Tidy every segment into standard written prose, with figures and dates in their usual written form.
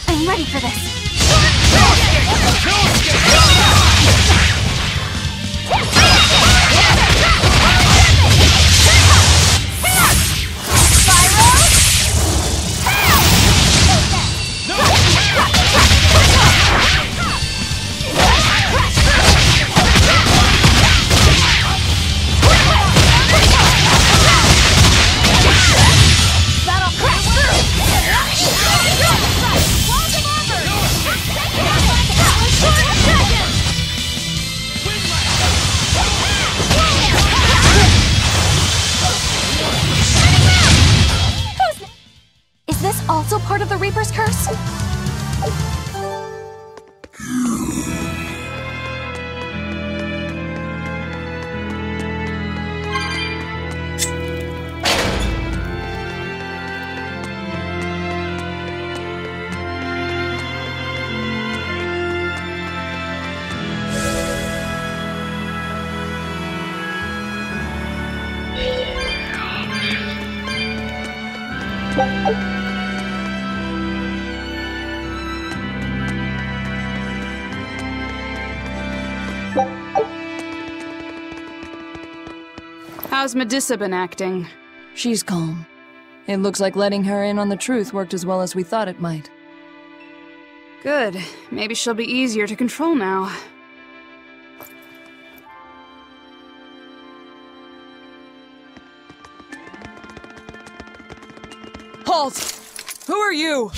I'm ready for this. Is this also part of the Reaper's curse? How's Medusa been acting? She's calm. It looks like letting her in on the truth worked as well as we thought it might. Good. Maybe she'll be easier to control now. Halt! Who are you?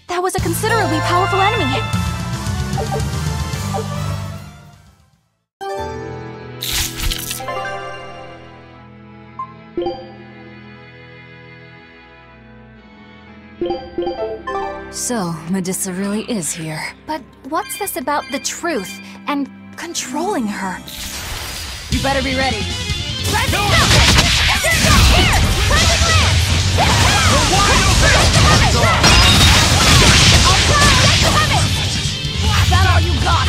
That was a considerably powerful enemy. So, Medusa really is here. But what's this about the truth and controlling her? You better be ready. Is that all you got?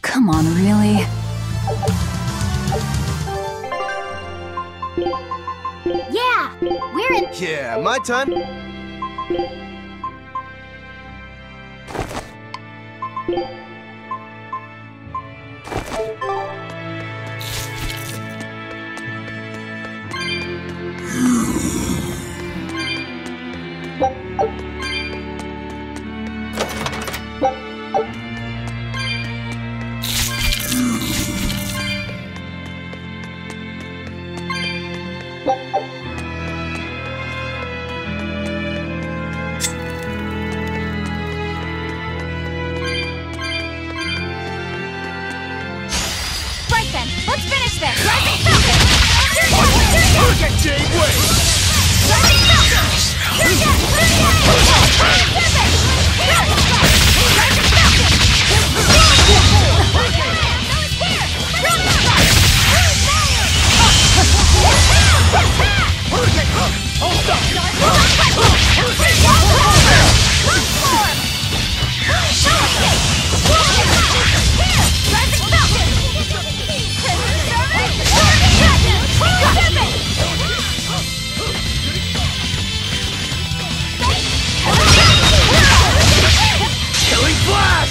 Come on, really? Yeah, we're in. Yeah, my turn.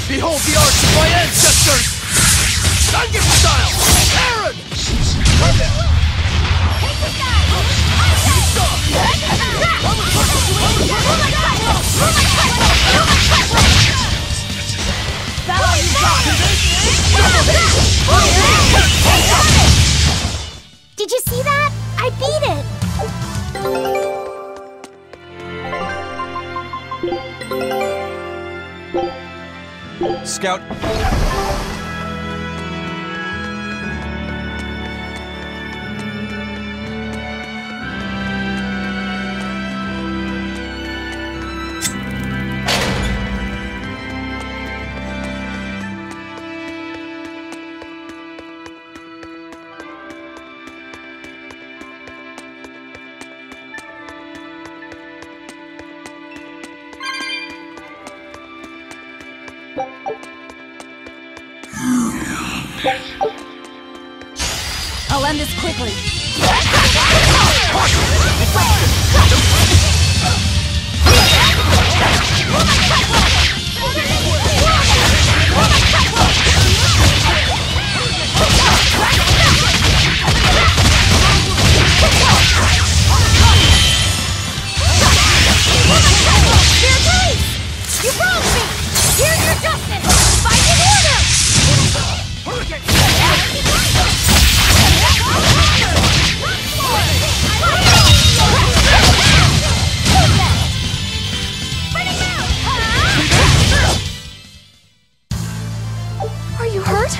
Behold the arts of my ancestors! Gungan style! Aaron! Did you see that? I beat it! Scout. I'll end this quickly. You wronged me! Here's your justice! Fight in order! Are you hurt?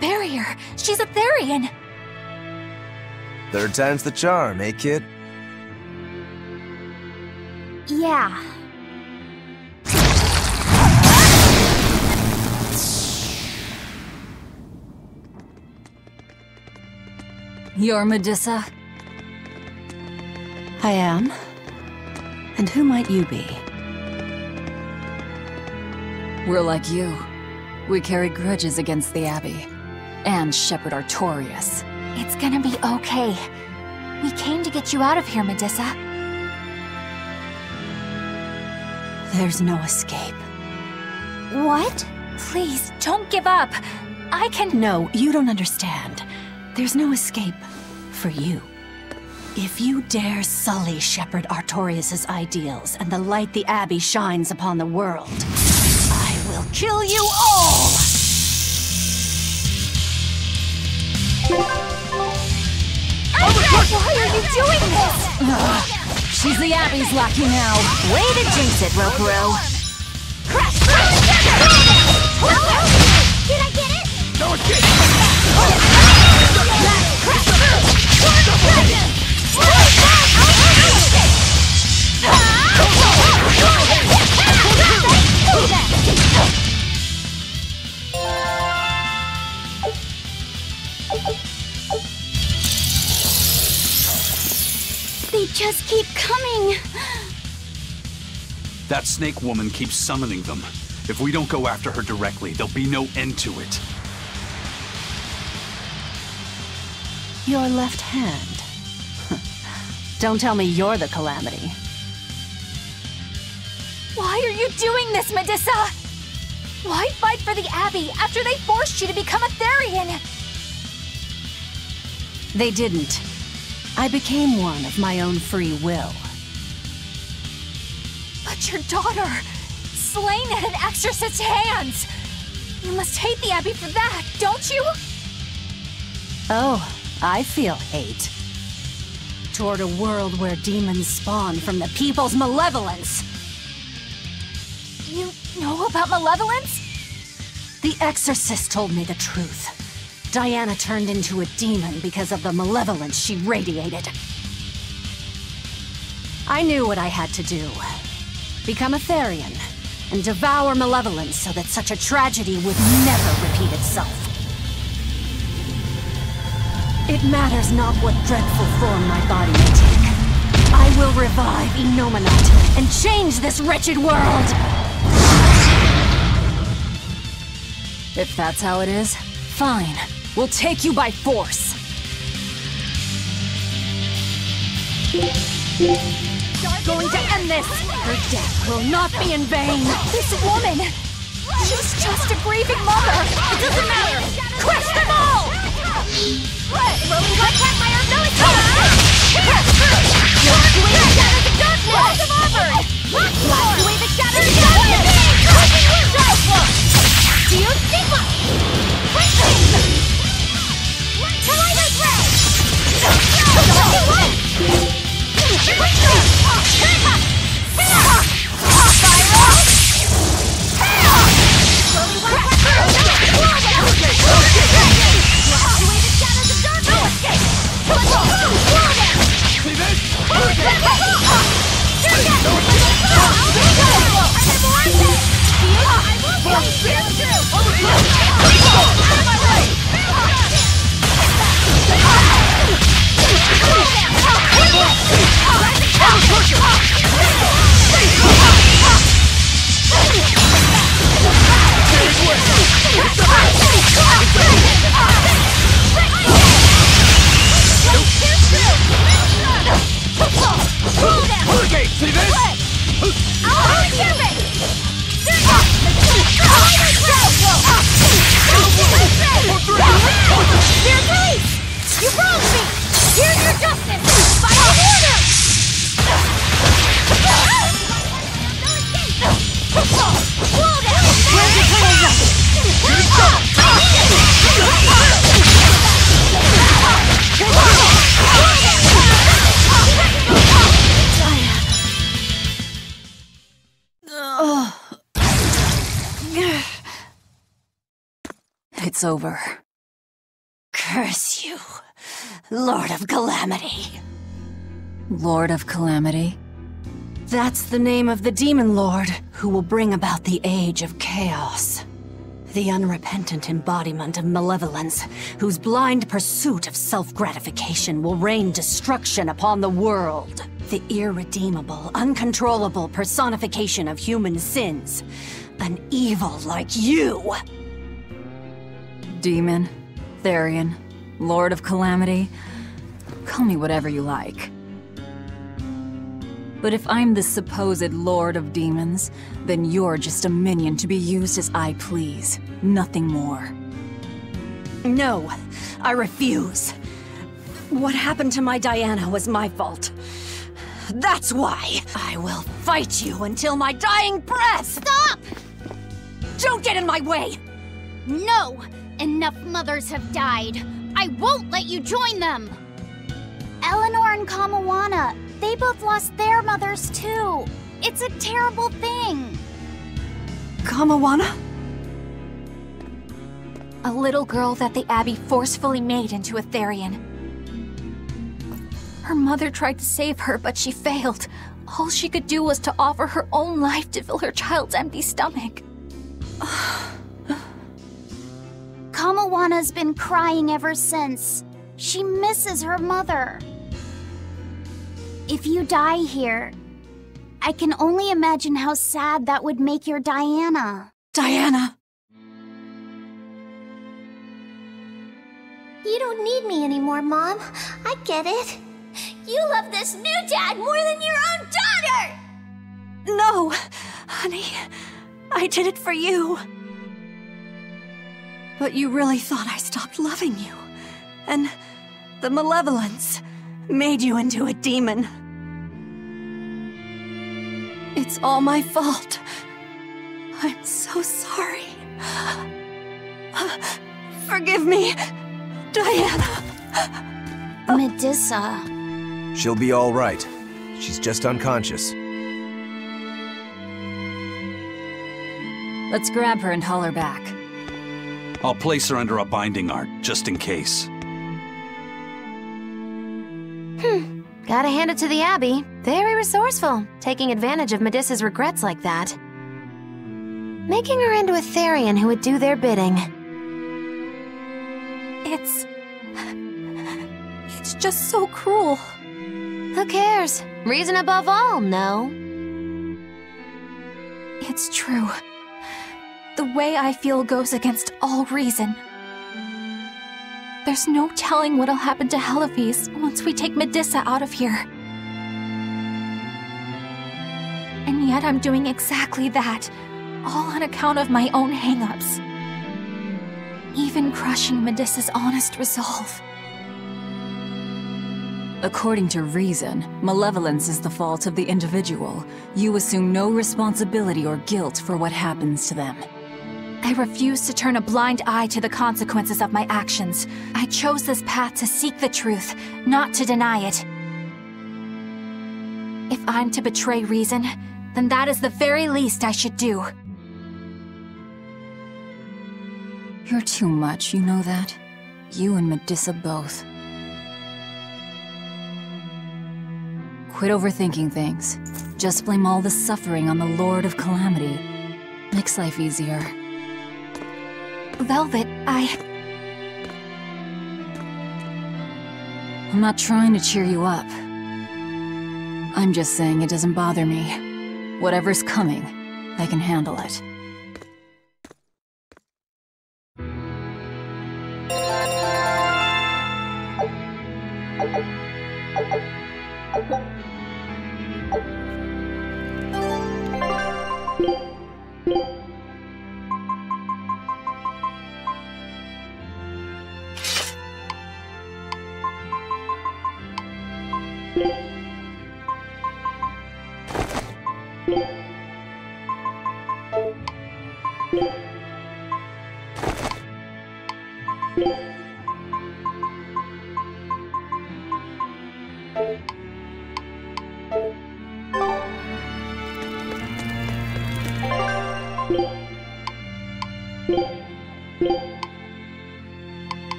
Barrier! She's a Therian! Third time's the charm, eh, kid? Yeah. You're Medusa? I am. And who might you be? We're like you. We carry grudges against the Abbey. And Shepherd Artorias. It's gonna be okay. We came to get you out of here, Medusa. There's no escape. What? Please, don't give up. I can— No, you don't understand. There's no escape for you. If you dare sully Shepherd Artorius' ideals and the light the Abbey shines upon the world, I will kill you all! Why are you doing this? She's the Abbey's lackey now. Way to jinx it, Rokuro. Crash! Did I get it? No escape! They just keep coming. That snake woman keeps summoning them. If we don't go after her directly, there'll be no end to it. Your left hand. Don't tell me you're the Calamity. Why are you doing this, Medusa? Why fight for the Abbey after they forced you to become a Therian? They didn't. I became one of my own free will. But your daughter, slain at an exorcist's hands. You must hate the Abbey for that, don't you? Oh, I feel hate. Toward a world where demons spawn from the people's malevolence. You know about malevolence? The exorcist told me the truth. Diana turned into a demon because of the malevolence she radiated. I knew what I had to do. Become a Therian, and devour malevolence so that such a tragedy would never repeat itself. It matters not what dreadful form my body may take. I will revive Enominat and change this wretched world! If that's how it is, fine. We'll take you by force. Going to end this! Her death will not be in vain! This woman! She's just a grieving mother! It doesn't matter! Crush them all! What? Rolling blood campfire, no escape! Blast away the shadows of darkness! Blast of Auburn! Blast away the shadows of darkness! Do you see what? Collider's ray! It's over. Curse you, Lord of Calamity. Lord of Calamity? That's the name of the Demon Lord who will bring about the Age of Chaos. The unrepentant embodiment of malevolence, whose blind pursuit of self-gratification will rain destruction upon the world. The irredeemable, uncontrollable personification of human sins. An evil like you! Demon, Therian, Lord of Calamity. Call me whatever you like. But if I'm the supposed Lord of Demons, then you're just a minion to be used as I please. Nothing more. No, I refuse. What happened to my Diana was my fault. That's why I will fight you until my dying breath! Stop! Don't get in my way! No! Enough mothers have died. I won't let you join them! Eleanor and Kamawana, they both lost their mothers too. It's a terrible thing. Kamawana? A little girl that the Abbey forcefully made into a Therian. Her mother tried to save her, but she failed. All she could do was to offer her own life to fill her child's empty stomach. Kamawana's been crying ever since. She misses her mother. If you die here, I can only imagine how sad that would make your Diana. Diana! You don't need me anymore, Mom. I get it. You love this new dad more than your own daughter! No! Honey, I did it for you. But you really thought I stopped loving you. And the malevolence made you into a demon. It's all my fault. I'm so sorry. Forgive me, Diana. Medissa. She'll be all right. She's just unconscious. Let's grab her and haul her back. I'll place her under a binding art, just in case. Gotta hand it to the Abbey. Very resourceful, taking advantage of Medissa's regrets like that. Making her into a Therian who would do their bidding. It's just so cruel. Who cares? Reason above all, no? It's true. The way I feel goes against all reason. There's no telling what'll happen to Kael'thas once we take Medissa out of here. And yet I'm doing exactly that, all on account of my own hang-ups. Even crushing Medissa's honest resolve. According to reason, malevolence is the fault of the individual. You assume no responsibility or guilt for what happens to them. I refuse to turn a blind eye to the consequences of my actions. I chose this path to seek the truth, not to deny it. If I'm to betray reason, then that is the very least I should do. You're too much, you know that? You and Medissa both. Quit overthinking things. Just blame all the suffering on the Lord of Calamity. Makes life easier. Velvet, I'm not trying to cheer you up. I'm just saying it doesn't bother me. Whatever's coming, I can handle it.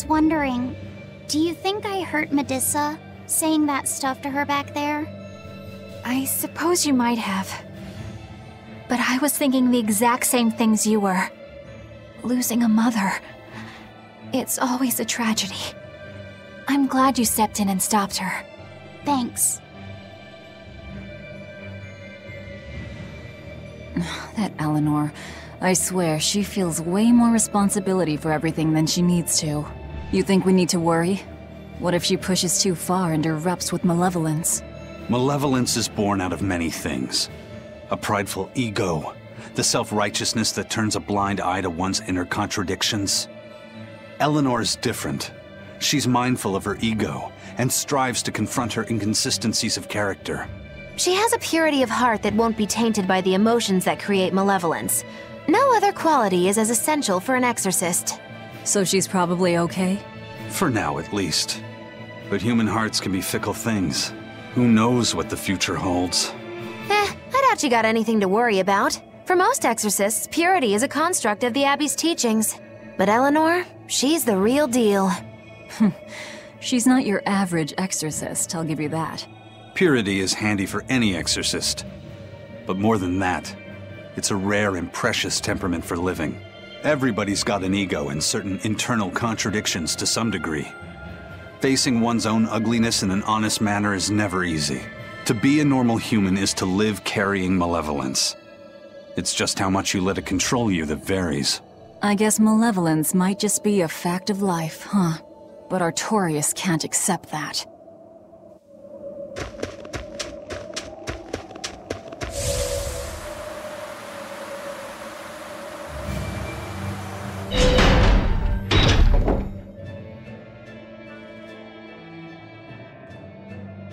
was wondering, do you think I hurt Medusa, saying that stuff to her back there? I suppose you might have. But I was thinking the exact same things you were. Losing a mother. It's always a tragedy. I'm glad you stepped in and stopped her. Thanks. That Eleanor. I swear, she feels way more responsibility for everything than she needs to. You think we need to worry? What if she pushes too far and erupts with malevolence? Malevolence is born out of many things. A prideful ego, the self-righteousness that turns a blind eye to one's inner contradictions. Eleanor is different. She's mindful of her ego and strives to confront her inconsistencies of character. She has a purity of heart that won't be tainted by the emotions that create malevolence. No other quality is as essential for an exorcist. So she's probably okay? For now, at least. But human hearts can be fickle things. Who knows what the future holds? I doubt you got anything to worry about. For most exorcists, purity is a construct of the Abbey's teachings. But Eleanor, she's the real deal. She's not your average exorcist, I'll give you that. Purity is handy for any exorcist. But more than that, it's a rare and precious temperament for living. Everybody's got an ego and certain internal contradictions to some degree. Facing one's own ugliness in an honest manner is never easy. To be a normal human is to live carrying malevolence. It's just how much you let it control you that varies. I guess malevolence might just be a fact of life, huh? But Artorias can't accept that.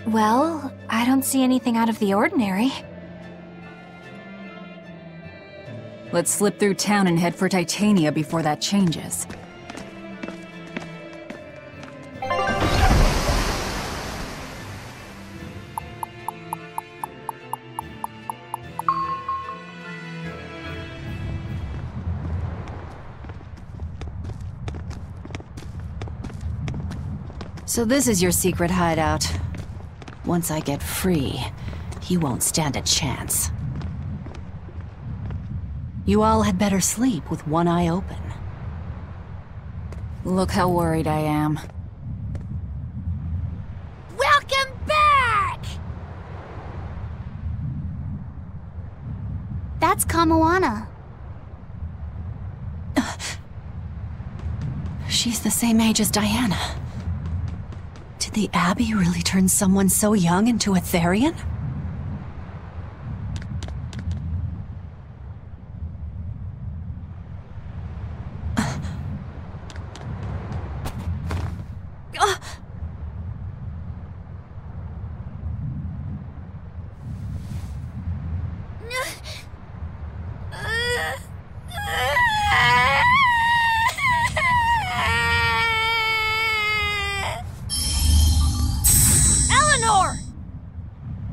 Well, I don't see anything out of the ordinary. Let's slip through town and head for Titania before that changes. So this is your secret hideout. Once I get free, he won't stand a chance. You all had better sleep with one eye open. Look how worried I am. Welcome back! That's Kamoana. She's the same age as Diana. Did the Abbey really turn someone so young into a Therian?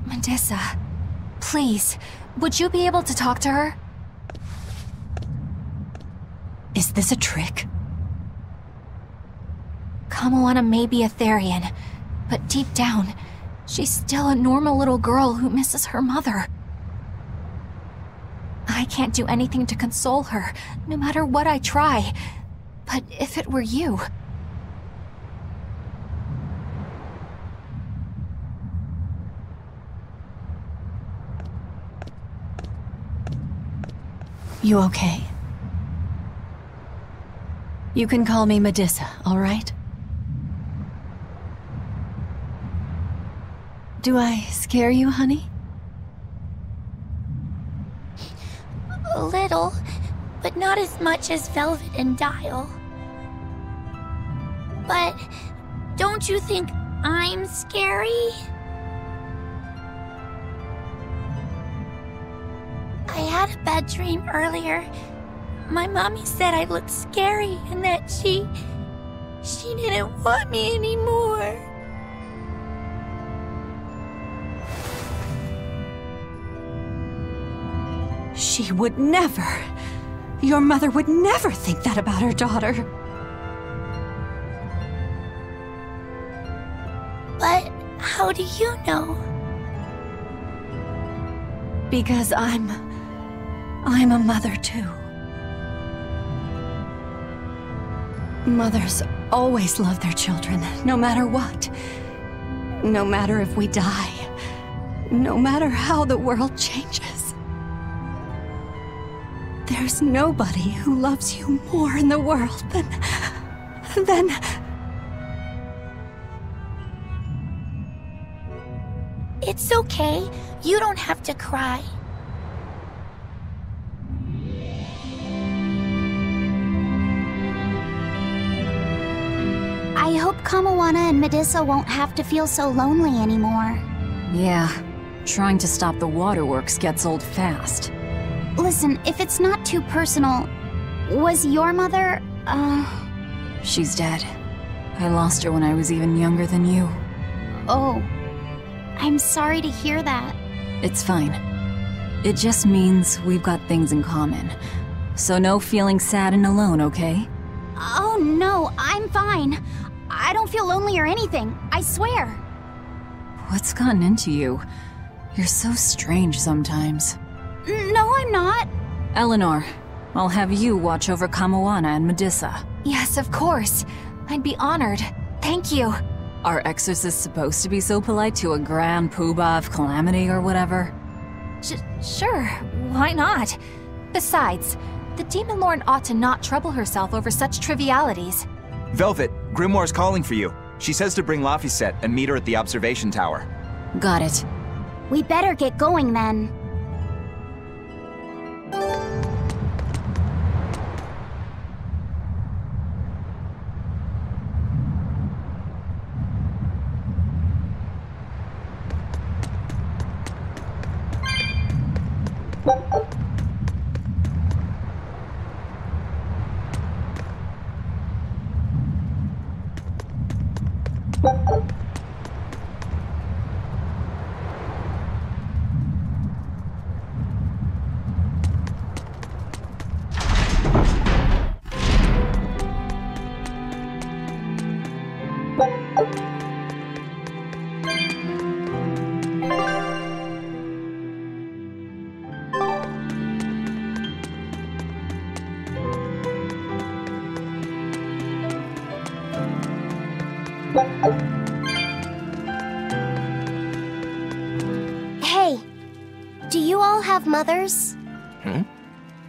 Medusa, please, would you be able to talk to her? Is this a trick? Kamoana may be a Therian, but deep down, she's still a normal little girl who misses her mother. I can't do anything to console her, no matter what I try. But if it were you... You okay? You can call me Medusa, all right? Do I scare you, honey? A little, but not as much as Velvet and Dial. But don't you think I'm scary? I had a bad dream earlier. My mommy said I looked scary and that she didn't want me anymore. She would never. Your mother would never think that about her daughter. But how do you know? Because I'm a mother too. Mothers always love their children, no matter what. No matter if we die. No matter how the world changes. There's nobody who loves you more in the world than... It's okay. You don't have to cry. I hope Kamawana and Medusa won't have to feel so lonely anymore. Yeah, trying to stop the waterworks gets old fast. Listen, if it's not too personal, was your mother, She's dead. I lost her when I was even younger than you. Oh. I'm sorry to hear that. It's fine. It just means we've got things in common. So no feeling sad and alone, okay? Oh no, I'm fine. I don't feel lonely or anything, I swear. What's gotten into you? You're so strange sometimes. No, I'm not. Eleanor, I'll have you watch over Kamawana and Medusa. Yes, of course. I'd be honored. Thank you. Are exorcists supposed to be so polite to a grand poobah of calamity or whatever? Sure, why not? Besides, the Demon Lord ought to not trouble herself over such trivialities. Velvet, Grimoire's calling for you. She says to bring Laphicet and meet her at the observation tower. Got it. We better get going then. Hey, do you all have mothers?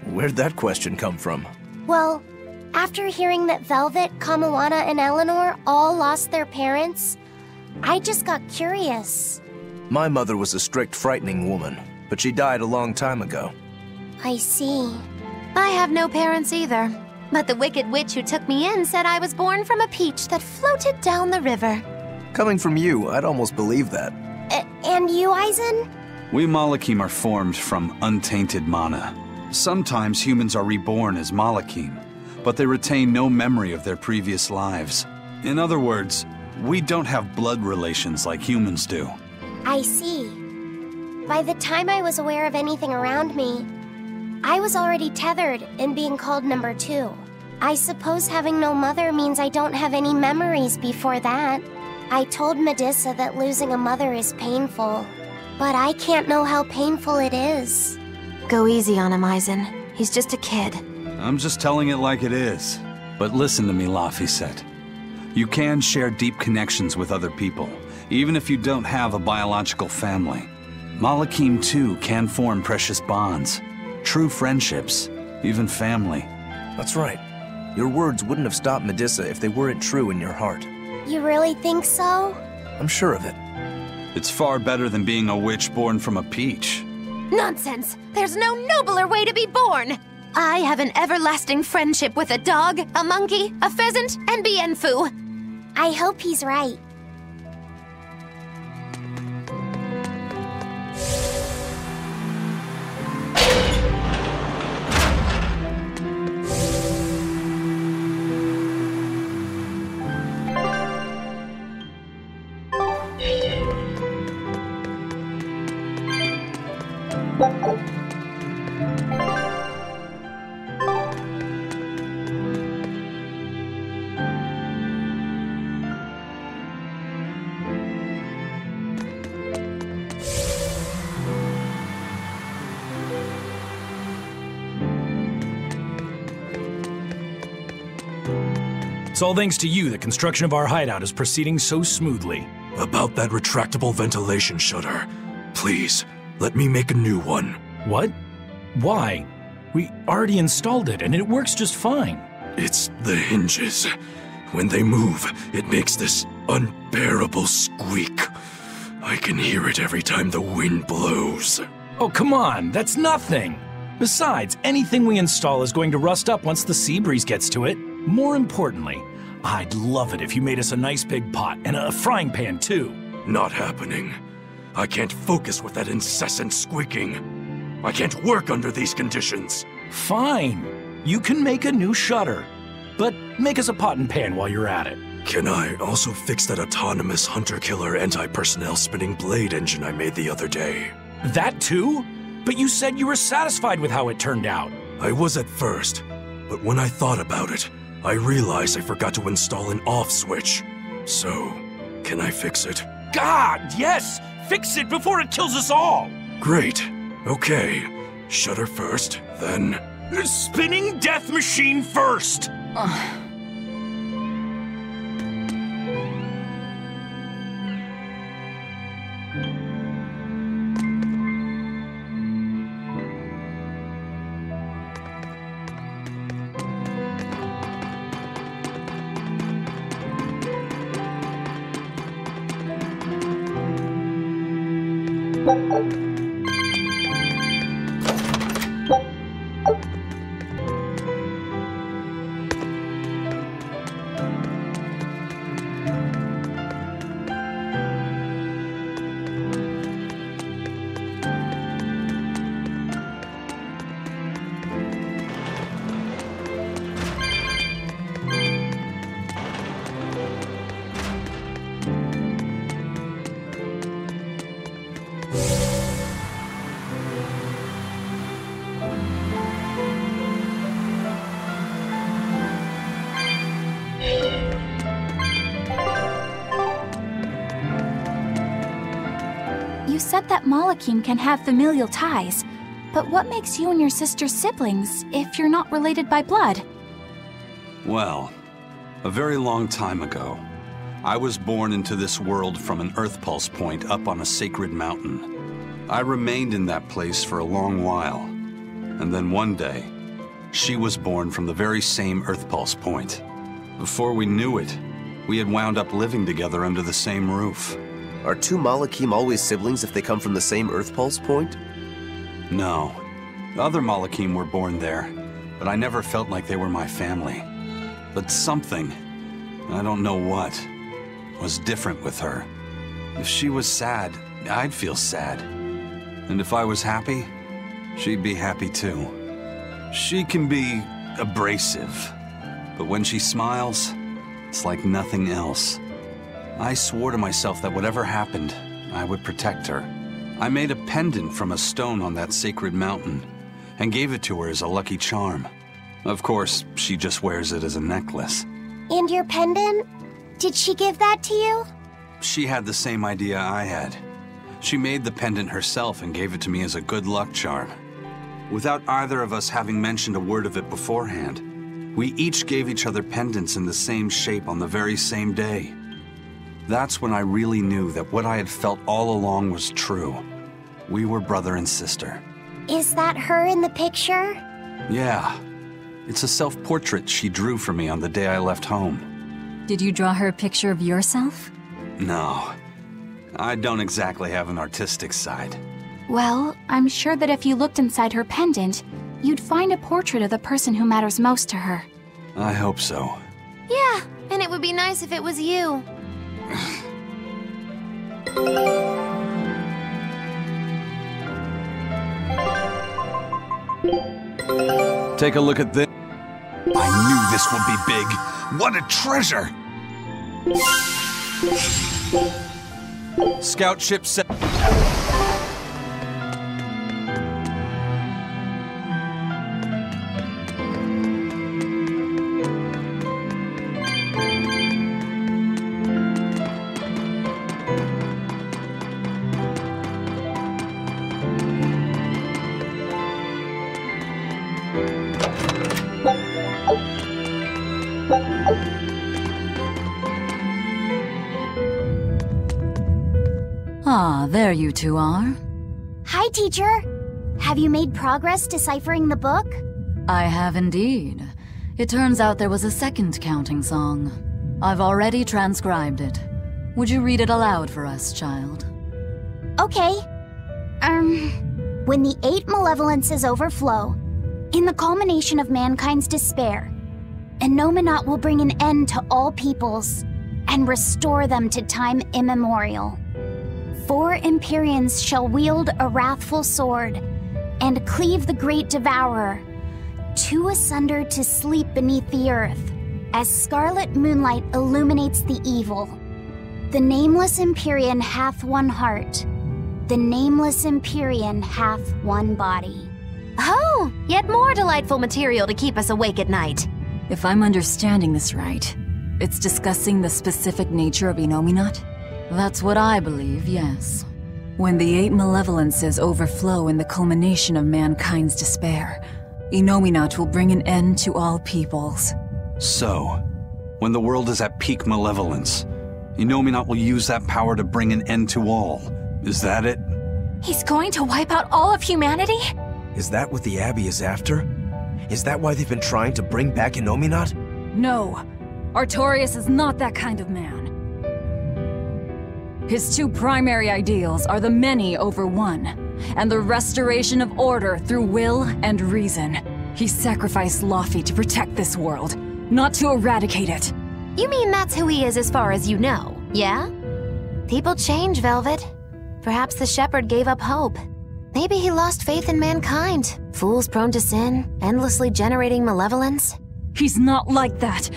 Where'd that question come from? Well, after hearing that Velvet, Kamawana, and Eleanor all lost their parents, I just got curious. My mother was a strict, frightening woman, but she died a long time ago. I see. I have no parents either. But the wicked witch who took me in said I was born from a peach that floated down the river. Coming from you, I'd almost believe that. And you, Eisen? We Malakim are formed from untainted mana. Sometimes humans are reborn as Malakim, but they retain no memory of their previous lives. In other words, we don't have blood relations like humans do. I see. By the time I was aware of anything around me, I was already tethered and being called number 2. I suppose having no mother means I don't have any memories before that. I told Medusa that losing a mother is painful, but I can't know how painful it is. Go easy on him, Eisen. He's just a kid. I'm just telling it like it is. But listen to me, Laphicet. You can share deep connections with other people, even if you don't have a biological family. Malakim, too, can form precious bonds. True friendships, even family. That's right. Your words wouldn't have stopped Medusa if they weren't true in your heart. You really think so? I'm sure of it. It's far better than being a witch born from a peach. Nonsense! There's no nobler way to be born! I have an everlasting friendship with a dog, a monkey, a pheasant, and Bienfu. I hope he's right. It's all thanks to you that construction of our hideout is proceeding so smoothly. About that retractable ventilation shutter, please, let me make a new one. What? Why? We already installed it, and it works just fine. It's the hinges. When they move, it makes this unbearable squeak. I can hear it every time the wind blows. Oh, come on, that's nothing. Besides, anything we install is going to rust up once the sea breeze gets to it. More importantly, I'd love it if you made us a nice big pot and a frying pan, too. Not happening. I can't focus with that incessant squeaking. I can't work under these conditions. Fine. You can make a new shutter. But make us a pot and pan while you're at it. Can I also fix that autonomous hunter-killer anti-personnel spinning blade engine I made the other day? That too? But you said you were satisfied with how it turned out. I was at first, but when I thought about it, I realized I forgot to install an off switch. So, can I fix it? God, yes! Fix it before it kills us all! Great. Okay. Shutter first, then... Spinning death machine first! You said that Malachim can have familial ties, but what makes you and your sister siblings if you're not related by blood? Well, a very long time ago, I was born into this world from an Earth Pulse point up on a sacred mountain. I remained in that place for a long while, and then one day, she was born from the very same Earth Pulse point. Before we knew it, we had wound up living together under the same roof. Are two Malachim always siblings if they come from the same Earth Pulse point? No. The other Malachim were born there, but I never felt like they were my family. But something, I don't know what, was different with her. If she was sad, I'd feel sad. And if I was happy, she'd be happy too. She can be abrasive, but when she smiles, it's like nothing else. I swore to myself that whatever happened, I would protect her. I made a pendant from a stone on that sacred mountain and gave it to her as a lucky charm. Of course, she just wears it as a necklace. And your pendant? Did she give that to you? She had the same idea I had. She made the pendant herself and gave it to me as a good luck charm. Without either of us having mentioned a word of it beforehand, we each gave each other pendants in the same shape on the very same day. That's when I really knew that what I had felt all along was true. We were brother and sister. Is that her in the picture? Yeah. It's a self-portrait she drew for me on the day I left home. Did you draw her a picture of yourself? No. I don't exactly have an artistic side. Well, I'm sure that if you looked inside her pendant, you'd find a portrait of the person who matters most to her. I hope so. Yeah, and it would be nice if it was you. Take a look at this. I knew this would be big. What a treasure! Scout ship set. Ah, there you two are. Hi, teacher. Have you made progress deciphering the book? I have indeed. It turns out there was a second counting song. I've already transcribed it. Would you read it aloud for us, child? Okay. When the 8 malevolences overflow, in the culmination of mankind's despair, Innominat will bring an end to all peoples and restore them to time immemorial. 4 Empyreans shall wield a wrathful sword and cleave the great devourer, 2 asunder to sleep beneath the earth, as scarlet moonlight illuminates the evil. The nameless Empyrean hath one heart. The nameless Empyrean hath one body. Oh, yet more delightful material to keep us awake at night. If I'm understanding this right, it's discussing the specific nature of Innominat? That's what I believe, yes. When the 8 malevolences overflow in the culmination of mankind's despair, Innominat will bring an end to all peoples. So, when the world is at peak malevolence, Innominat will use that power to bring an end to all. Is that it? He's going to wipe out all of humanity? Is that what the Abbey is after? Is that why they've been trying to bring back Innominat? No. Artorias is not that kind of man. His 2 primary ideals are the many over one, and the restoration of order through will and reason. He sacrificed Laufey to protect this world, not to eradicate it. You mean that's who he is as far as you know, yeah? People change, Velvet. Perhaps the shepherd gave up hope. Maybe he lost faith in mankind. Fools prone to sin, endlessly generating malevolence. He's not like that.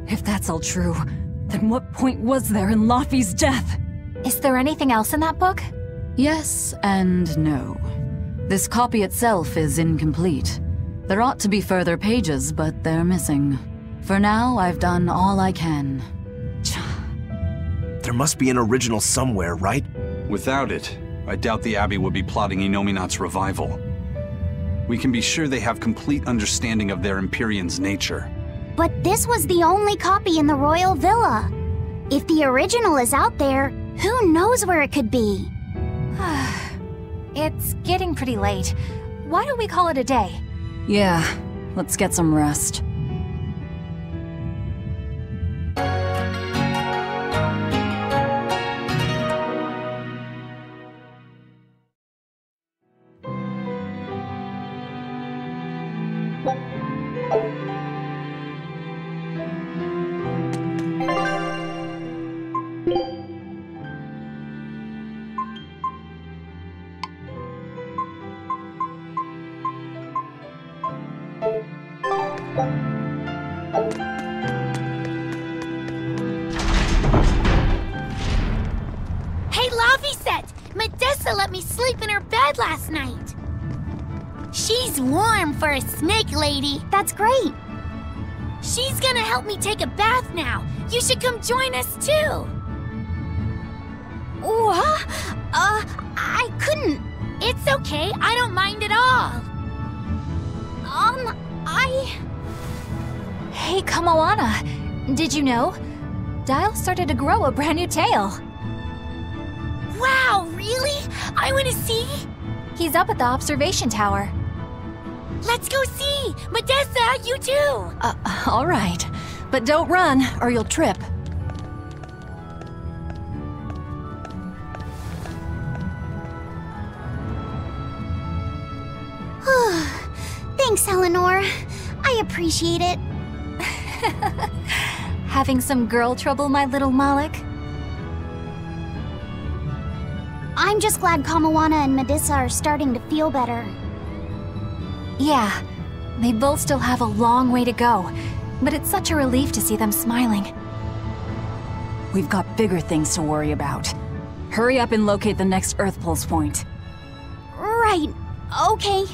If that's all true, then what point was there in Laufey's death? Is there anything else in that book? Yes and no. This copy itself is incomplete. There ought to be further pages, but they're missing. For now, I've done all I can. There must be an original somewhere, right? Without it, I doubt the Abbey would be plotting Innominat's revival. We can be sure they have complete understanding of their Empyrean's nature. But this was the only copy in the royal villa. If the original is out there, who knows where it could be? It's getting pretty late. Why don't we call it a day? Yeah, let's get some rest. Hey, Laufey, Medessa let me sleep in her bed last night. She's warm for a snake lady. That's great. She's gonna help me take a bath now. You should come join us too. What? I couldn't. It's okay. I don't mind at all. Hey, Kamoana. Did you know? Dial started to grow a brand new tail. Wow, really? I want to see. He's up at the observation tower. Let's go see! Medessa, you too! All right. But don't run, or you'll trip. Thanks, Eleanor. I appreciate it. Having some girl trouble, my little Malik? I'm just glad Kamoana and Medessa are starting to feel better. Yeah, they both still have a long way to go, but it's such a relief to see them smiling. We've got bigger things to worry about. Hurry up and locate the next Earth Pulse point. Right. Okay.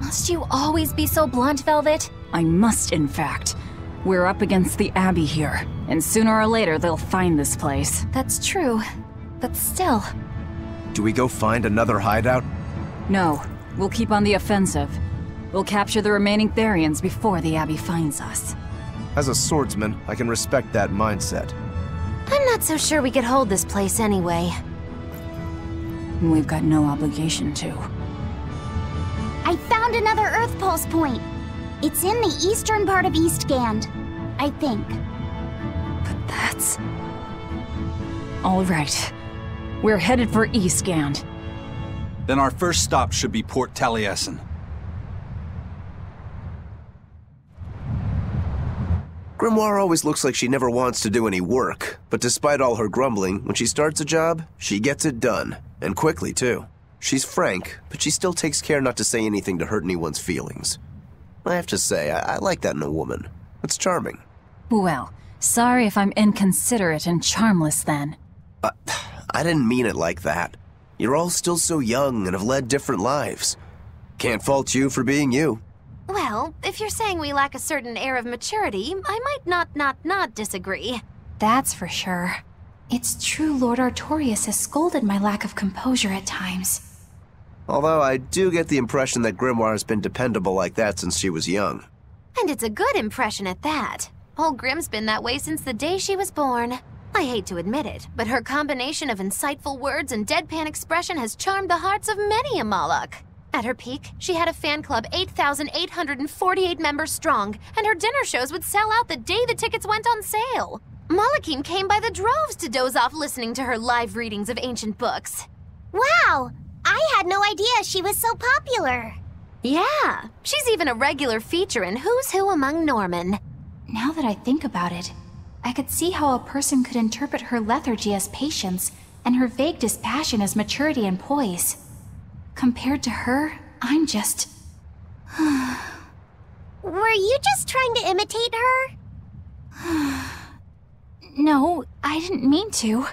Must you always be so blunt, Velvet? I must, in fact. We're up against the Abbey here, and sooner or later they'll find this place. That's true, but still. Do we go find another hideout? No, we'll keep on the offensive. We'll capture the remaining Therians before the Abbey finds us. As a swordsman, I can respect that mindset. I'm not so sure we could hold this place anyway. We've got no obligation to. I found another Earth Pulse point. It's in the eastern part of Eastgand, I think. But that's... All right. We're headed for Eastgand. Then our first stop should be Port Taliesin. Grimoire always looks like she never wants to do any work, but despite all her grumbling, when she starts a job, she gets it done. And quickly, too. She's frank, but she still takes care not to say anything to hurt anyone's feelings. I have to say, I like that in a woman. It's charming. Well, sorry if I'm inconsiderate and charmless then. I didn't mean it like that. You're all still so young and have led different lives. Can't fault you for being you. Well, if you're saying we lack a certain air of maturity, I might not disagree. That's for sure. It's true Lord Artorius has scolded my lack of composure at times. Although I do get the impression that Grimoire has been dependable like that since she was young. And it's a good impression at that. Old Grim's been that way since the day she was born. I hate to admit it, but her combination of insightful words and deadpan expression has charmed the hearts of many a Moloch. At her peak, she had a fan club 8,848 members strong, and her dinner shows would sell out the day the tickets went on sale. Molochim came by the droves to doze off listening to her live readings of ancient books. Wow! I had no idea she was so popular. Yeah, she's even a regular feature in Who's Who Among Norman. Now that I think about it, I could see how a person could interpret her lethargy as patience and her vague dispassion as maturity and poise. Compared to her, I'm just... Were you just trying to imitate her? No, I didn't mean to.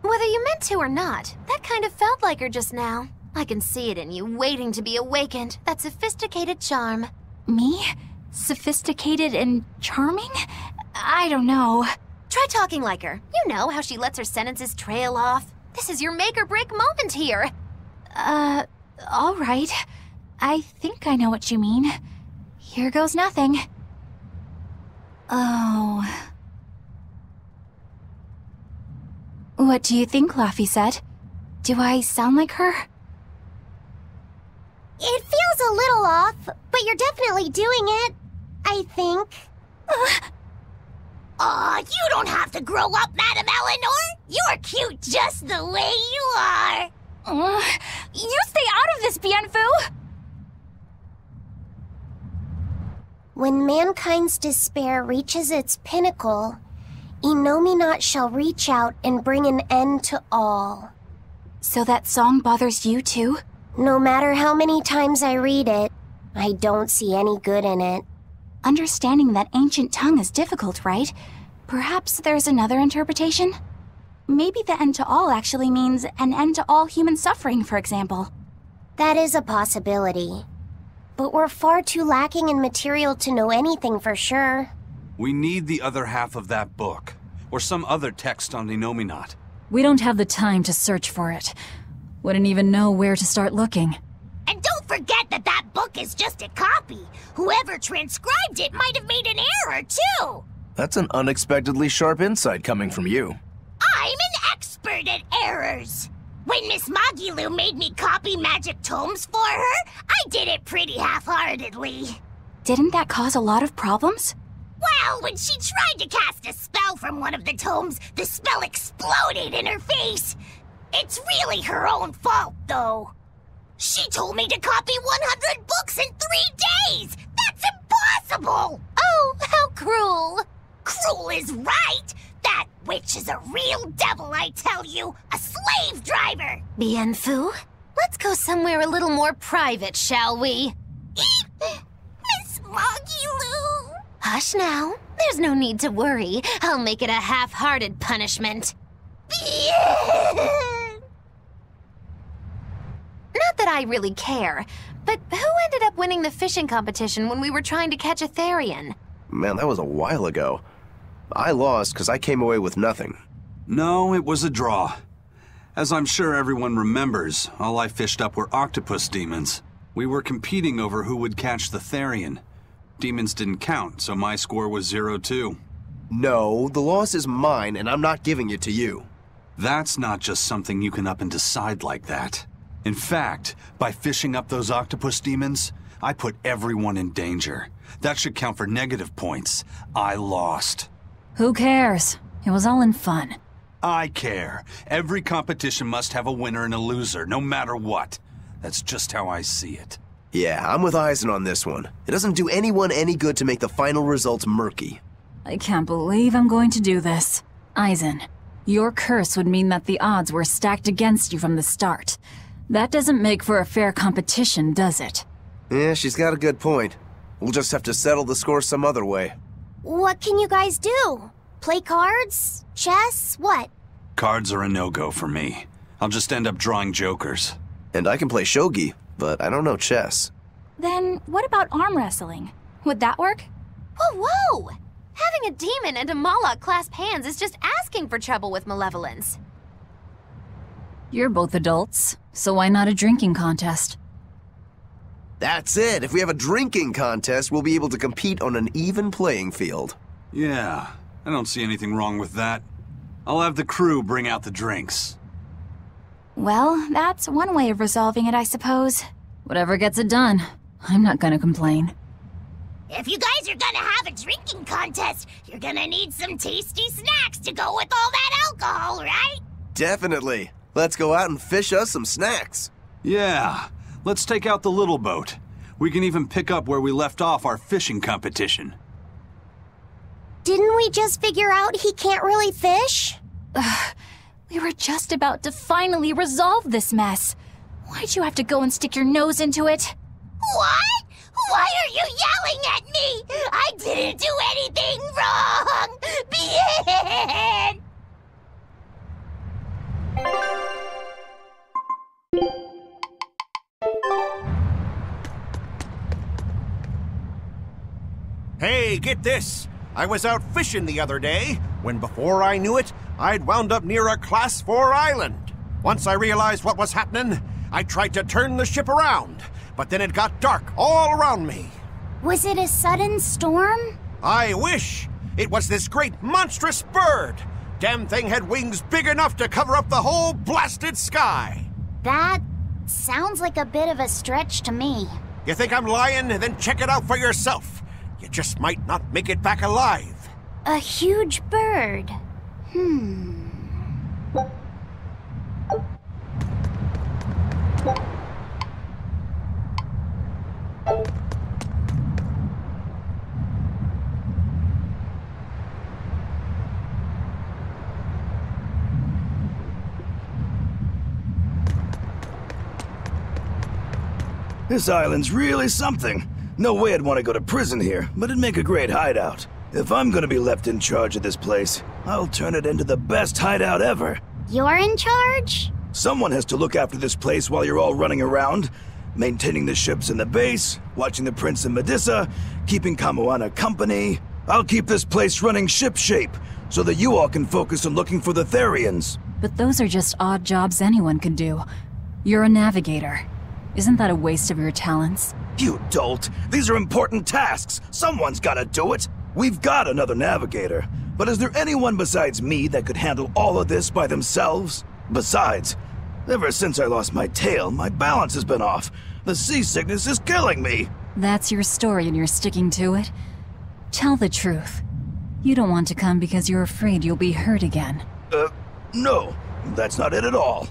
Whether you meant to or not, that kind of felt like her just now. I can see it in you, waiting to be awakened, that sophisticated charm. Me? Sophisticated and charming? I don't know. Try talking like her. You know how she lets her sentences trail off. This is your make-or-break moment here. All right. I think I know what you mean. Here goes nothing. Oh... What do you think, Laphicet? Do I sound like her? It feels a little off, but you're definitely doing it, I think. Aw, you don't have to grow up, Madame Eleanor! You're cute just the way you are! You stay out of this, Bienfu! When mankind's despair reaches its pinnacle, Innominat shall reach out and bring an end to all. So that song bothers you too? No matter how many times I read it, I don't see any good in it. Understanding that ancient tongue is difficult, right? Perhaps there's another interpretation? Maybe the end to all actually means an end to all human suffering, for example. That is a possibility. But we're far too lacking in material to know anything for sure. We need the other half of that book, or some other text on Innominat. We don't have the time to search for it. Wouldn't even know where to start looking. And don't forget that that book is just a copy. Whoever transcribed it might have made an error, too. That's an unexpectedly sharp insight coming from you. I'm an expert at errors. When Miss Magilu made me copy magic tomes for her, I did it pretty half-heartedly. Didn't that cause a lot of problems? Well, when she tried to cast a spell from one of the tomes, the spell exploded in her face. It's really her own fault, though. She told me to copy 100 books in 3 days! That's impossible! Oh, how cruel! Cruel is right! That witch is a real devil, I tell you! A slave driver! Bienfu, let's go somewhere a little more private, shall we? Miss Magilu! Hush now. There's no need to worry. I'll make it a half-hearted punishment. Not that I really care, but who ended up winning the fishing competition when we were trying to catch a Therian? Man, that was a while ago. I lost because I came away with nothing. No, it was a draw. As I'm sure everyone remembers, all I fished up were octopus demons. We were competing over who would catch the Therian. Demons didn't count, so my score was 0-2. No, the loss is mine, and I'm not giving it to you. That's not just something you can up and decide like that. In fact, by fishing up those octopus demons, I put everyone in danger. That should count for negative points. I lost. Who cares? It was all in fun. I care. Every competition must have a winner and a loser, no matter what. That's just how I see it. Yeah, I'm with Eisen on this one. It doesn't do anyone any good to make the final results murky. I can't believe I'm going to do this. Eisen, your curse would mean that the odds were stacked against you from the start. That doesn't make for a fair competition, does it? Yeah, she's got a good point. We'll just have to settle the score some other way. What can you guys do? Play cards? Chess? What? Cards are a no-go for me. I'll just end up drawing jokers. And I can play shogi, but I don't know chess. Then what about arm wrestling? Would that work? Whoa, whoa! Having a demon and a Moloch clasp hands is just asking for trouble with malevolence. You're both adults, so why not a drinking contest? That's it! If we have a drinking contest, we'll be able to compete on an even playing field. Yeah, I don't see anything wrong with that. I'll have the crew bring out the drinks. Well, that's one way of resolving it, I suppose. Whatever gets it done. I'm not gonna complain. If you guys are gonna have a drinking contest, you're gonna need some tasty snacks to go with all that alcohol, right? Definitely. Let's go out and fish us some snacks. Yeah, let's take out the little boat. We can even pick up where we left off our fishing competition. Didn't we just figure out he can't really fish? We were just about to finally resolve this mess. Why'd you have to go and stick your nose into it? What? Why are you yelling at me? I didn't do anything wrong! Bien! Hey, get this! I was out fishing the other day, when before I knew it, I'd wound up near a Class 4 island. Once I realized what was happening, I tried to turn the ship around, but then it got dark all around me. Was it a sudden storm? I wish! It was this great monstrous bird! Damn thing had wings big enough to cover up the whole blasted sky! That sounds like a bit of a stretch to me. You think I'm lying? Then check it out for yourself. You just might not make it back alive. A huge bird. This island's really something. No way I'd want to go to prison here, but it'd make a great hideout. If I'm gonna be left in charge of this place, I'll turn it into the best hideout ever. You're in charge? Someone has to look after this place while you're all running around, maintaining the ships in the base, watching the Prince and Medusa, keeping Kamoana company. I'll keep this place running ship-shape, so that you all can focus on looking for the Therians. But those are just odd jobs anyone can do. You're a navigator. Isn't that a waste of your talents? You dolt! These are important tasks! Someone's gotta do it! We've got another navigator, but is there anyone besides me that could handle all of this by themselves? Besides, ever since I lost my tail, my balance has been off. The seasickness is killing me! That's your story and you're sticking to it? Tell the truth. You don't want to come because you're afraid you'll be hurt again. No. That's not it at all.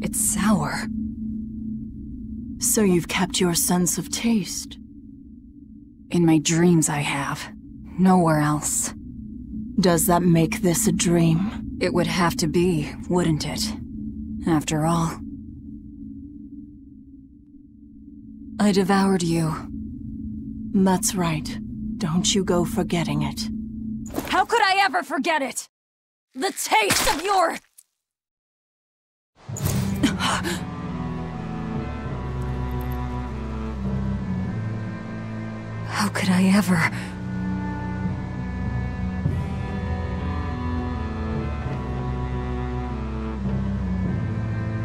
It's sour. So you've kept your sense of taste? In my dreams I have. Nowhere else. Does that make this a dream? It would have to be, wouldn't it? After all. I devoured you. That's right. Don't you go forgetting it. How could I ever forget it? The taste of your... How could I ever...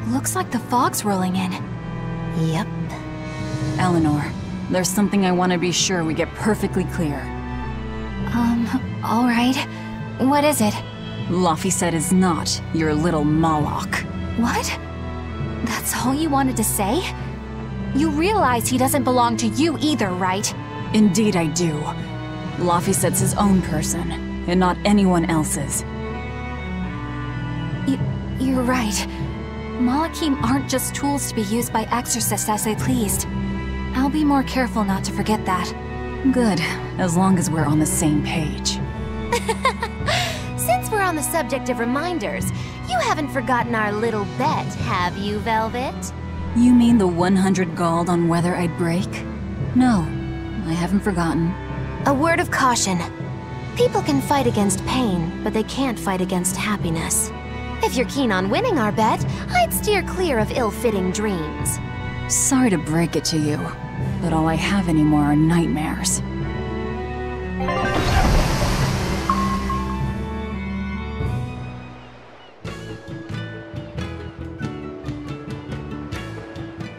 Looks like the fog's rolling in. Yep. Eleanor, there's something I want to be sure we get perfectly clear. Alright. What is it? Laphicet is not your little Moloch. What? That's all you wanted to say? You realize he doesn't belong to you either, right? Indeed I do. Laphicet's his own person, and not anyone else's. You're right. Malachim aren't just tools to be used by exorcists as they pleased. I'll be more careful not to forget that. Good, as long as we're on the same page. Since we're on the subject of reminders, you haven't forgotten our little bet, have you, Velvet? You mean the 100 gold on whether I'd break? No, I haven't forgotten. A word of caution. People can fight against pain, but they can't fight against happiness. If you're keen on winning our bet, I'd steer clear of ill-fitting dreams. Sorry to break it to you, but all I have anymore are nightmares.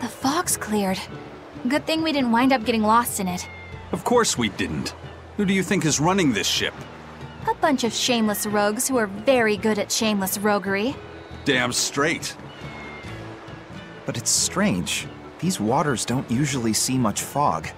The fog's cleared. Good thing we didn't wind up getting lost in it. Of course we didn't. Who do you think is running this ship? A bunch of shameless rogues who are very good at shameless roguery. Damn straight. But it's strange. These waters don't usually see much fog.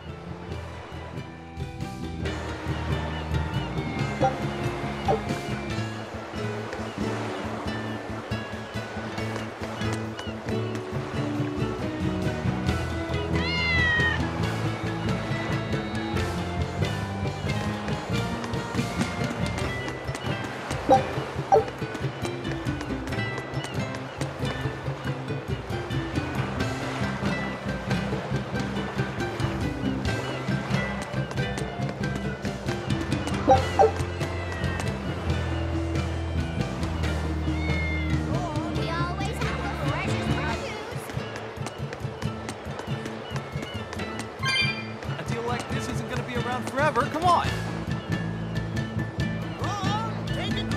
Forever, come on!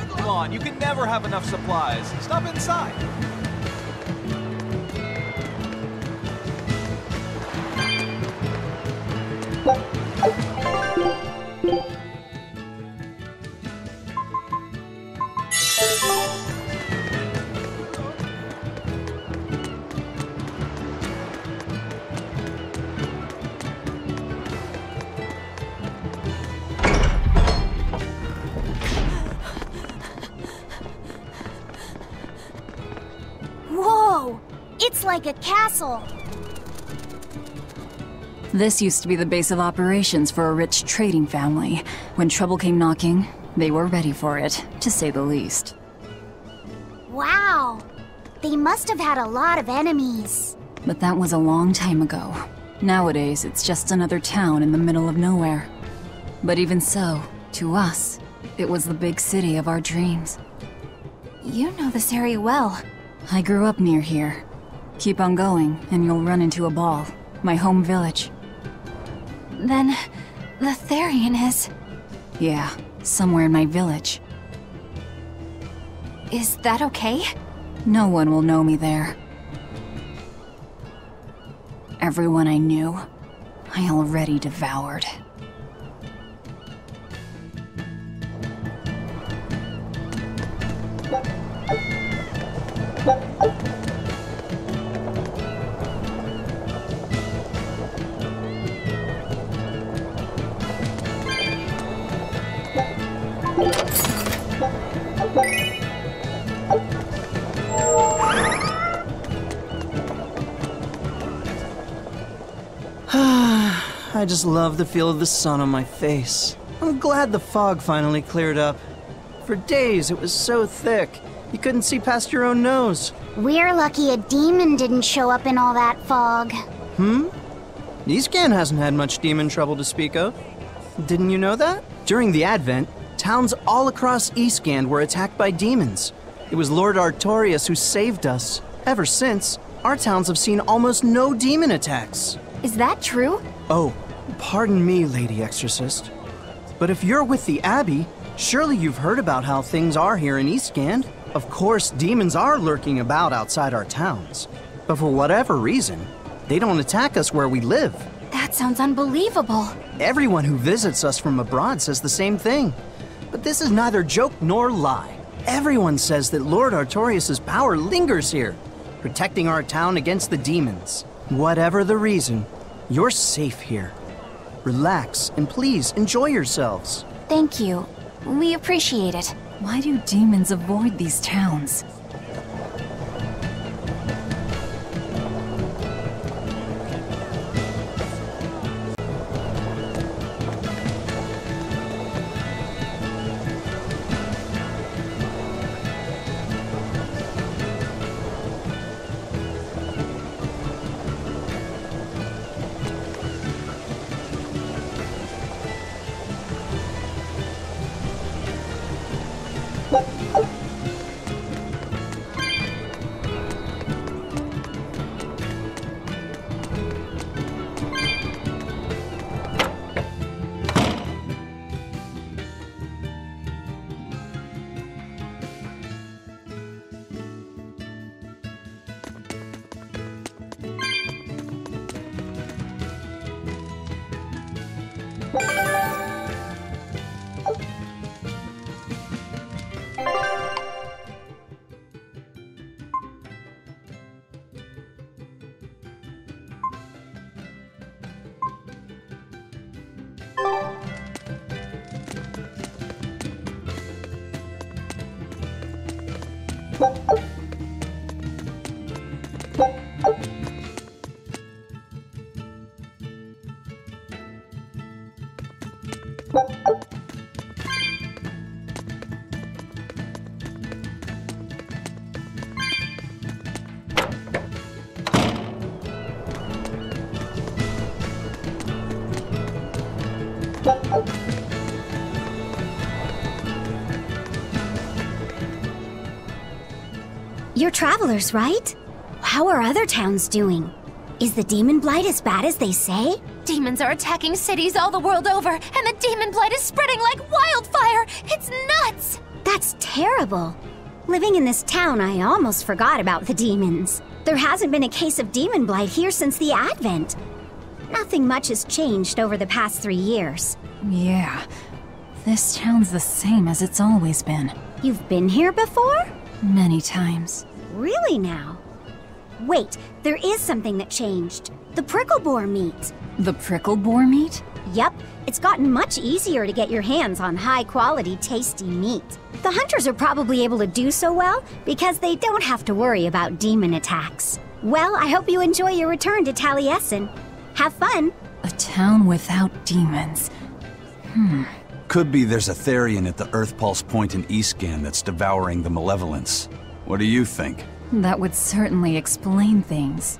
Come on, you can never have enough supplies. Stop inside. Whoa! It's like a castle! This used to be the base of operations for a rich trading family. When trouble came knocking, they were ready for it, to say the least. Wow! They must have had a lot of enemies. But that was a long time ago. Nowadays, it's just another town in the middle of nowhere. But even so, to us, it was the big city of our dreams. You know this area well. I grew up near here. Keep on going, and you'll run into a ball. My home village. Then, the Therian is... Yeah, somewhere in my village. Is that okay? No one will know me there. Everyone I knew, I already devoured. I just love the feel of the sun on my face. I'm glad the fog finally cleared up. For days it was so thick, You couldn't see past your own nose. We're lucky a demon didn't show up in all that fog. Eastcan hasn't had much demon trouble to speak of. Didn't you know that? During the Advent, towns all across Eastcan were attacked by demons. It was Lord Artorias who saved us. Ever since, our towns have seen almost no demon attacks. Is that true? Oh, pardon me, Lady Exorcist. But if you're with the Abbey, surely you've heard about how things are here in Eastcan. Of course, demons are lurking about outside our towns. But for whatever reason, they don't attack us where we live. That sounds unbelievable. Everyone who visits us from abroad says the same thing. But this is neither joke nor lie. Everyone says that Lord Artorias' power lingers here, protecting our town against the demons. Whatever the reason, you're safe here. Relax and please enjoy yourselves. Thank you. We appreciate it. Why do demons avoid these towns? You're travelers, right? How are other towns doing? Is the demon blight as bad as they say? Demons are attacking cities all the world over, and the demon blight is spreading like wildfire! It's nuts! That's terrible. Living in this town, I almost forgot about the demons. There hasn't been a case of demon blight here since the Advent. Nothing much has changed over the past 3 years. Yeah, this town's the same as it's always been. You've been here before? Many times. Really now? Wait, there is something that changed. The prickle boar meat. The prickle boar meat? Yep, it's gotten much easier to get your hands on high-quality, tasty meat. The hunters are probably able to do so well because they don't have to worry about demon attacks. Well, I hope you enjoy your return to Taliesin. Have fun! A town without demons. Could be there's a Therian at the Earth Pulse Point in Eastcan that's devouring the malevolence. What do you think? That would certainly explain things.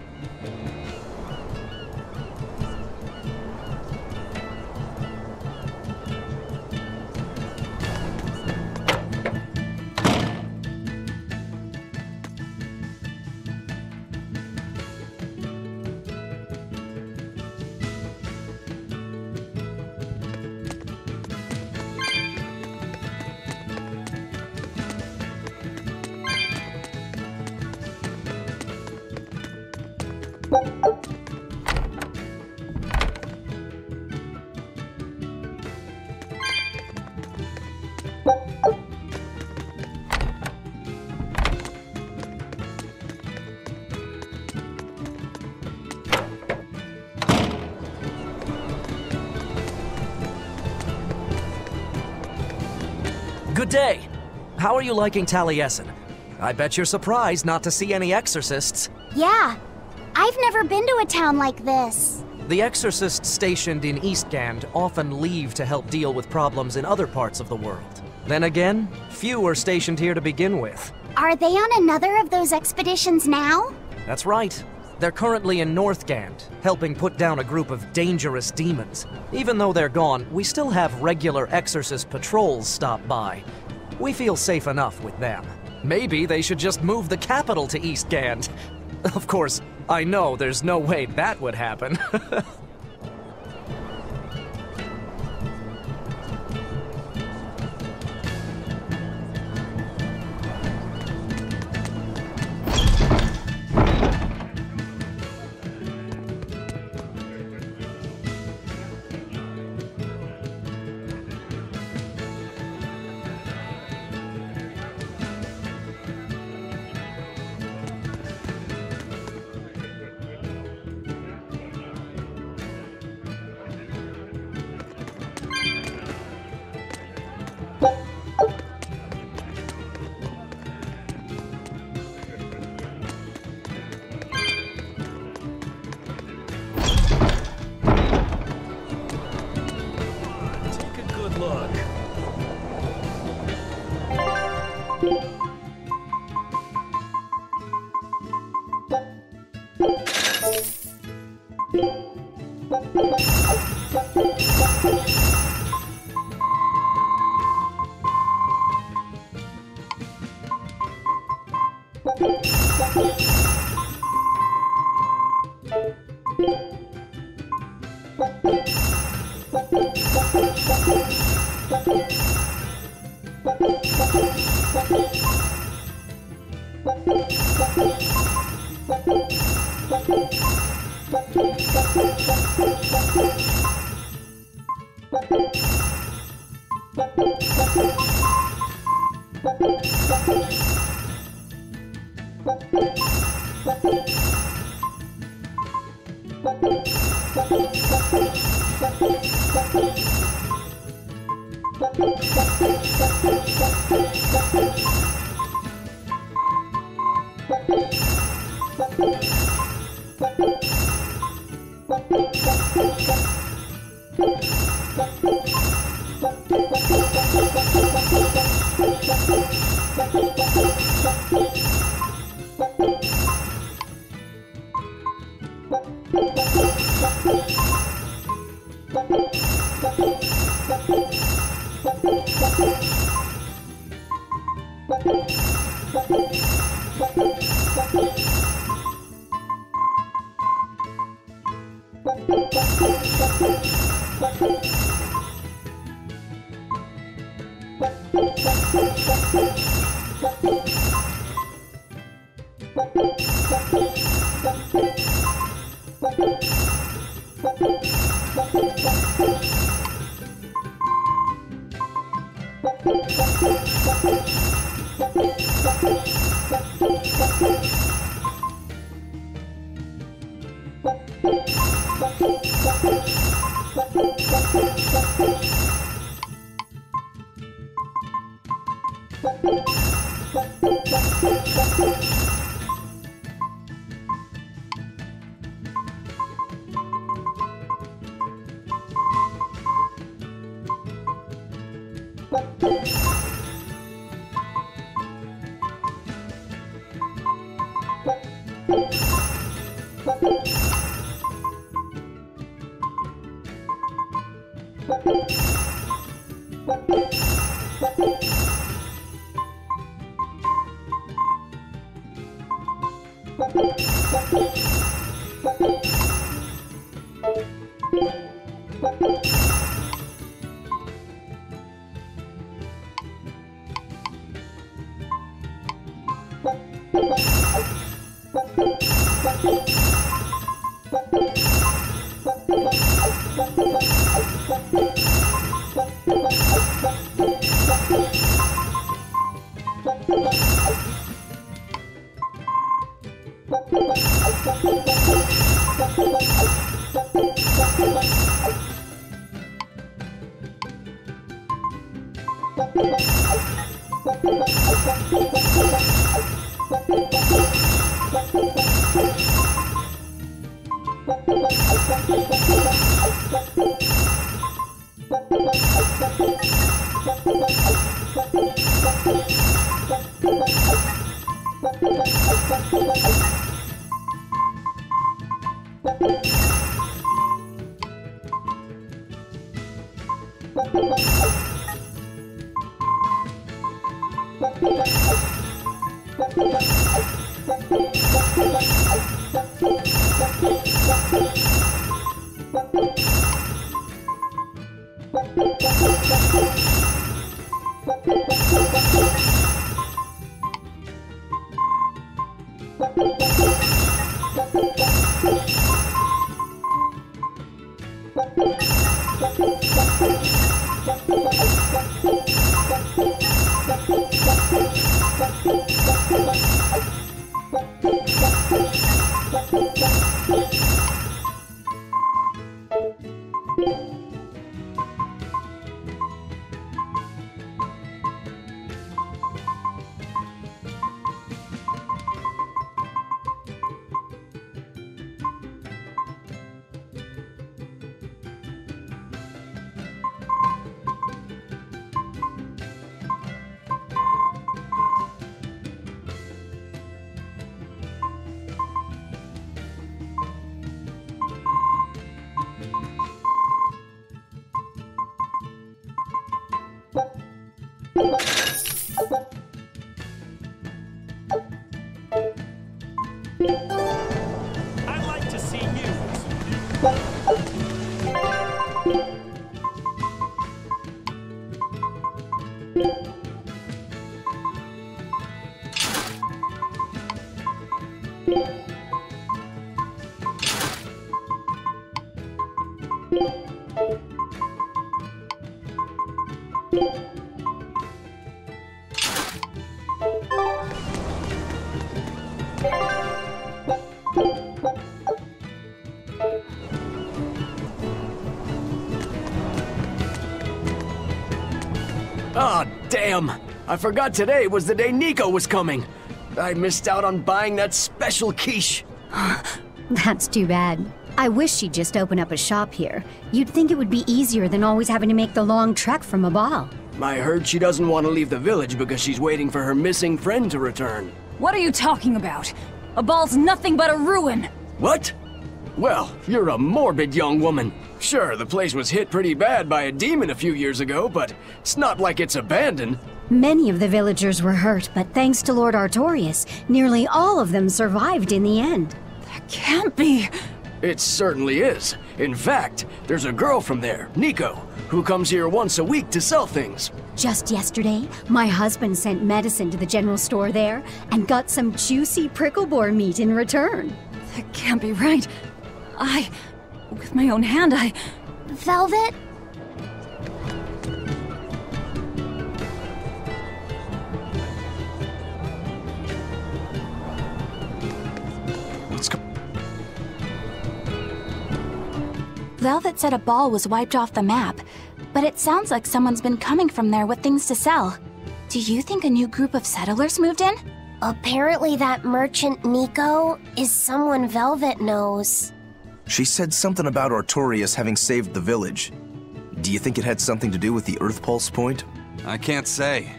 Good day. How are you liking Taliesin? I bet you're surprised not to see any exorcists. Yeah, I've never been to a town like this. The exorcists stationed in Eastgand often leave to help deal with problems in other parts of the world. Then again, few are stationed here to begin with. Are they on another of those expeditions now? That's right. They're currently in Northgand, helping put down a group of dangerous demons. Even though they're gone, we still have regular Exorcist patrols stop by. We feel safe enough with them. Maybe they should just move the capital to Eastgand. Of course, I know there's no way that would happen. I'd like to see you. Ah, damn! I forgot today was the day Nico was coming. I missed out on buying that special quiche. That's too bad. I wish she'd just open up a shop here. You'd think it would be easier than always having to make the long trek from a ball. I heard she doesn't want to leave the village because she's waiting for her missing friend to return. What are you talking about? A ball's nothing but a ruin! What? Well, you're a morbid young woman. Sure, the place was hit pretty bad by a demon a few years ago, but it's not like it's abandoned. Many of the villagers were hurt, but thanks to Lord Artorius, nearly all of them survived in the end. That can't be! It certainly is. In fact, there's a girl from there, Nico, who comes here once a week to sell things. Just yesterday, my husband sent medicine to the general store there and got some juicy prickle boar meat in return. That can't be right. With my own hand, Velvet? Velvet said a ball was wiped off the map, but it sounds like someone's been coming from there with things to sell. Do you think a new group of settlers moved in? Apparently that merchant Nico is someone Velvet knows. She said something about Artorius having saved the village. Do you think it had something to do with the Earth Pulse point? I can't say.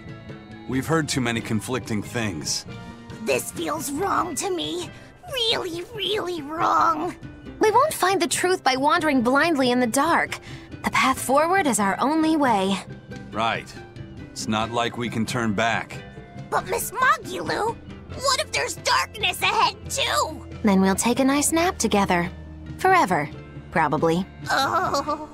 We've heard too many conflicting things. This feels wrong to me. Really, really wrong. We won't find the truth by wandering blindly in the dark. The path forward is our only way. Right. It's not like we can turn back. But Miss Mogulu, what if there's darkness ahead too? Then we'll take a nice nap together. Forever, probably. Oh.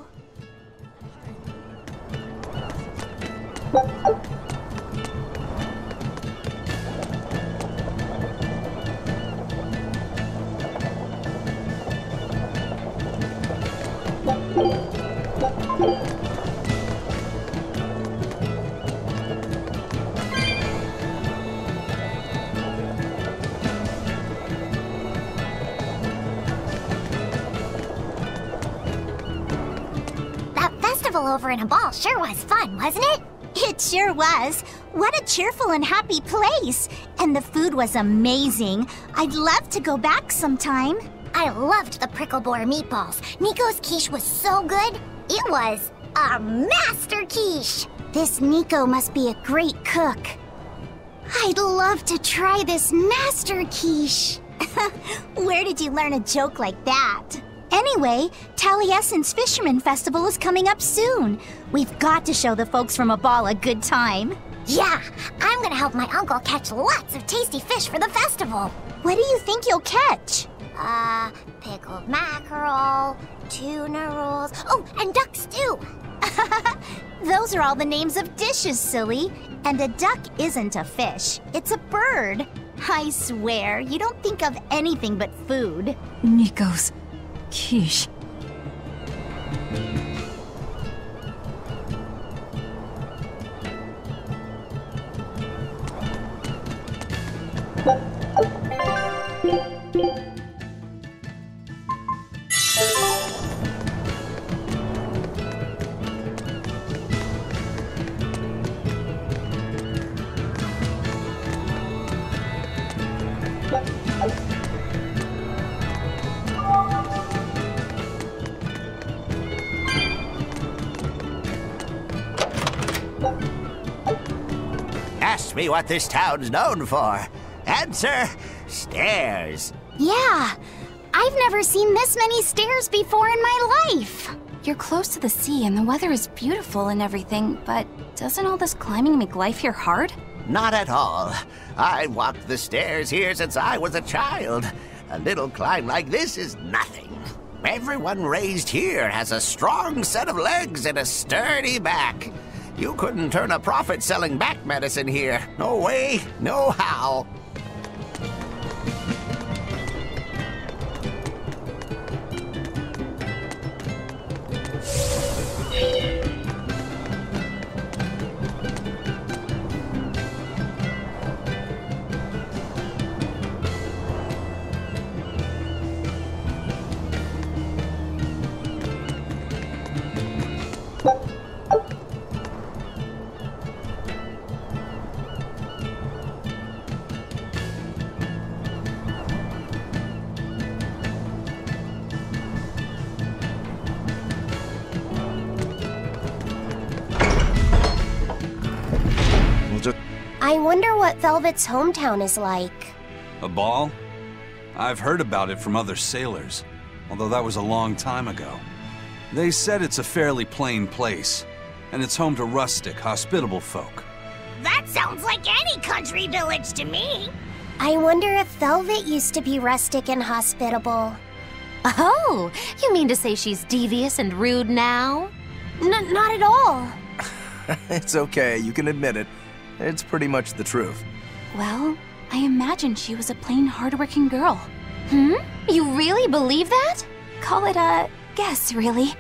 Over in a ball sure was fun, wasn't it? It sure was. What a cheerful and happy place. And the food was amazing. I'd love to go back sometime. I loved the prickle boar meatballs. Nico's quiche was so good. It was a master quiche. This Nico must be a great cook. I'd love to try this master quiche. Where did you learn a joke like that? Anyway, Taliesin's Fisherman Festival is coming up soon. We've got to show the folks from Abal a good time. Yeah, I'm gonna help my uncle catch lots of tasty fish for the festival. What do you think you'll catch? Pickled mackerel, tuna rolls, oh, and duck stew. Those are all the names of dishes, silly. And a duck isn't a fish, it's a bird. I swear, you don't think of anything but food. Nikos. Quiche. Ask me what this town's known for. Answer, stairs. Yeah, I've never seen this many stairs before in my life. You're close to the sea and the weather is beautiful and everything, but doesn't all this climbing make life here hard? Not at all. I've walked the stairs here since I was a child. A little climb like this is nothing. Everyone raised here has a strong set of legs and a sturdy back. You couldn't turn a profit selling back medicine here. No way, no how. I wonder what Velvet's hometown is like. A ball? I've heard about it from other sailors, although that was a long time ago. They said it's a fairly plain place, and it's home to rustic, hospitable folk. That sounds like any country village to me. I wonder if Velvet used to be rustic and hospitable. Oh, you mean to say she's devious and rude now? Not at all. It's okay, you can admit it. It's pretty much the truth. Well, I imagine she was a plain, hardworking girl. You really believe that? Call it a guess, really.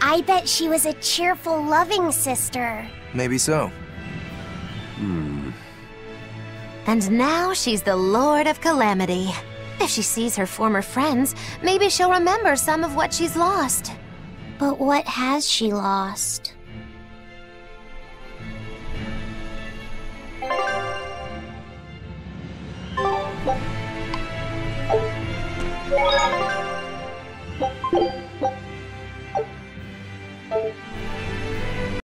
I bet she was a cheerful, loving sister. Maybe so. And now she's the Lord of Calamity. If she sees her former friends, maybe she'll remember some of what she's lost. But what has she lost?